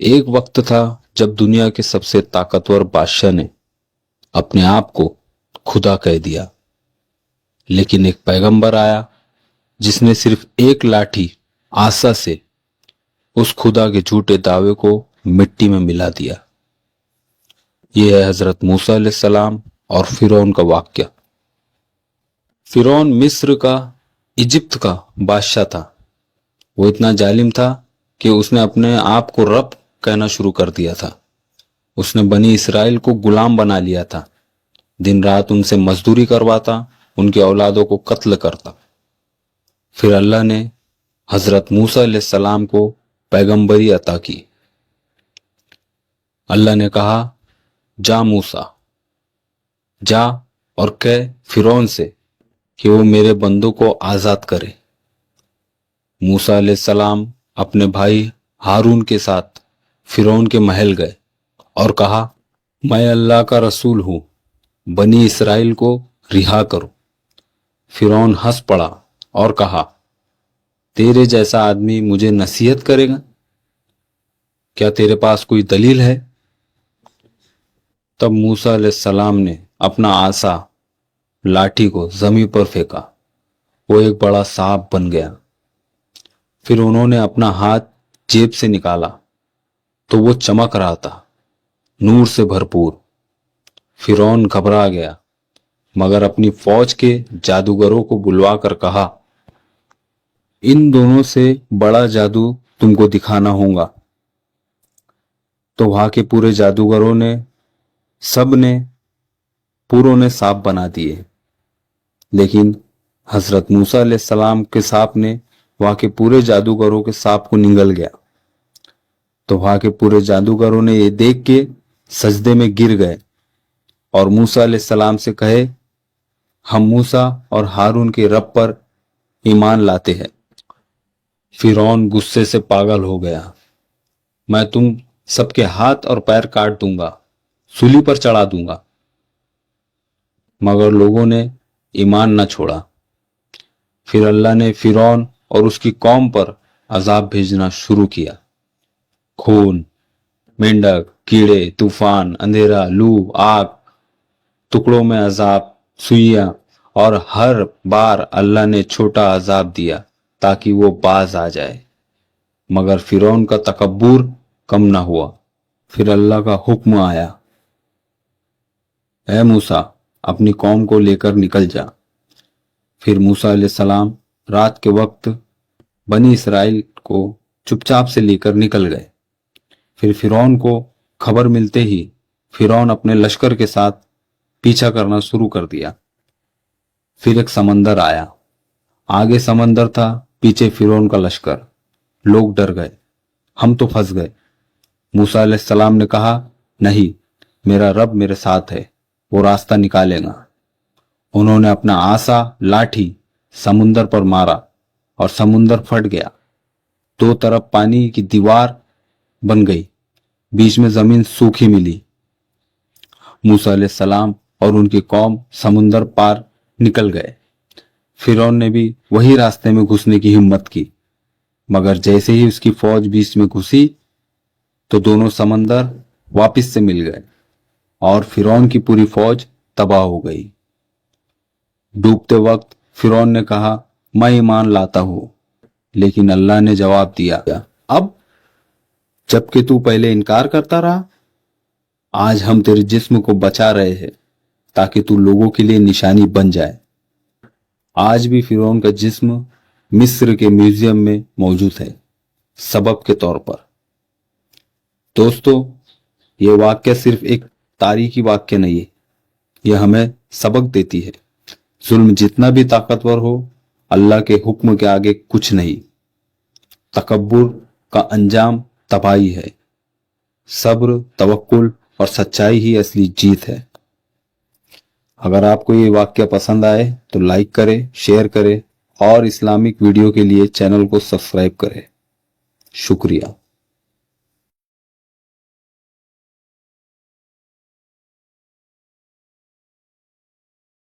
ایک وقت تھا جب دنیا کے سب سے طاقتور بادشاہ نے اپنے آپ کو خدا کہہ دیا، لیکن ایک پیغمبر آیا جس نے صرف ایک لاٹھی آسا سے اس خدا کے جھوٹے دعوے کو مٹی میں ملا دیا۔ یہ ہے حضرت موسیٰ علیہ السلام اور فرعون کا واقعہ۔ فرعون مصر کا، ایجپٹ کا بادشاہ تھا۔ وہ اتنا ظالم تھا کہ اس نے اپنے آپ کو رب کہنا شروع کر دیا تھا۔ اس نے بنی اسرائیل کو غلام بنا لیا تھا، دن رات ان سے مزدوری کرواتا، ان کے اولادوں کو قتل کرتا۔ پھر اللہ نے حضرت موسیٰ علیہ السلام کو پیغمبری عطا کی۔ اللہ نے کہا، جا موسیٰ، جا اور کہہ فرعون سے کہ وہ میرے بندوں کو آزاد کرے۔ موسیٰ علیہ السلام اپنے بھائی ہارون کے ساتھ فرعون کے محل گئے اور کہا، میں اللہ کا رسول ہوں، بنی اسرائیل کو رہا کرو۔ فرعون ہنس پڑا اور کہا، تیرے جیسا آدمی مجھے نصیحت کرے گا؟ کیا تیرے پاس کوئی دلیل ہے؟ تب موسیٰ علیہ السلام نے اپنا عصا، لاٹھی کو زمین پر پھینکا، وہ ایک بڑا سانپ بن گیا۔ پھر انہوں نے اپنا ہاتھ جیب سے نکالا تو وہ چمک رہا تھا، نور سے بھرپور۔ فرعون گھبرا گیا، مگر اپنی فوج کے جادوگروں کو بلوا کر کہا، ان دونوں سے بڑا جادو تم کو دکھانا ہوگا۔ تو وہاں کے پورے جادوگروں نے پوروں نے سانپ بنا دیے، لیکن حضرت موسیٰ علیہ السلام کے سانپ نے وہاں کے پورے جادوگروں کے سانپ کو نگل گیا۔ تو وہاں کے پورے جادوگروں نے یہ دیکھ کے سجدے میں گر گئے اور موسیٰ علیہ السلام سے کہے، ہم موسیٰ اور ہارون کے رب پر ایمان لاتے ہیں۔ فرعون غصے سے پاگل ہو گیا، میں تم سب کے ہاتھ اور پیر کاٹ دوں گا، سولی پر چڑھا دوں گا۔ مگر لوگوں نے ایمان نہ چھوڑا۔ پھر اللہ نے فرعون اور اس کی قوم پر عذاب بھیجنا شروع کیا۔ خون، مینڈک، کیڑے، طوفان، اندھیرا، لو، آگ، ٹکڑوں میں عذاب، سوئیاں، اور ہر بار اللہ نے چھوٹا عذاب دیا تاکہ وہ باز آ جائے۔ مگر فرعون کا تکبر کم نہ ہوا۔ پھر اللہ کا حکم آیا، اے موسیٰ، اپنی قوم کو لے کر نکل جا۔ پھر موسیٰ علیہ السلام رات کے وقت بنی اسرائیل کو چپ چاپ سے لے کر نکل گئے۔ پھر فرعون کو خبر ملتے ہی فرعون اپنے لشکر کے ساتھ پیچھا کرنا شروع کر دیا۔ پھر ایک سمندر آیا، آگے سمندر تھا، پیچھے فرعون کا لشکر۔ لوگ ڈر گئے، ہم تو پھنس گئے۔ موسیٰ علیہ السلام نے کہا، نہیں، میرا رب میرے ساتھ ہے، وہ راستہ نکالے گا۔ انہوں نے اپنا عصا، لاٹھی سمندر پر مارا اور سمندر پھٹ گیا، دو طرف پانی کی دیوار بن گئی، بیچ میں زمین سوکھی ملی۔ موسیٰ علیہ السلام اور ان کی قوم سمندر پار نکل گئے۔ فرعون نے بھی وہی راستے میں گھسنے کی ہمت کی، مگر جیسے ہی اس کی فوج بیچ میں گھسی تو دونوں سمندر واپس سے مل گئے اور فرعون کی پوری فوج تباہ ہو گئی۔ ڈوبتے وقت فرعون نے کہا، میں ایمان لاتا ہوں، لیکن اللہ نے جواب دیا، اب جبکہ تو پہلے انکار کرتا رہا، آج ہم تیرے جسم کو بچا رہے ہیں تاکہ تو لوگوں کے لیے نشانی بن جائے۔ آج بھی فرعون کا جسم مصر کے میوزیم میں موجود ہے، سبب کے طور پر۔ دوستو، یہ واقعہ صرف ایک تاریخی واقعہ نہیں ہے، یہ ہمیں سبق دیتی ہے، ظلم جتنا بھی طاقتور ہو، اللہ کے حکم کے آگے کچھ نہیں۔ تکبر کا انجام تباہی ہے، صبر، توکل اور سچائی ہی اصلی جیت ہے۔ اگر آپ کو یہ واقعہ پسند آئے تو لائک کریں، شیئر کریں اور اسلامک ویڈیو کے لیے چینل کو سبسکرائب کریں۔ شکریہ۔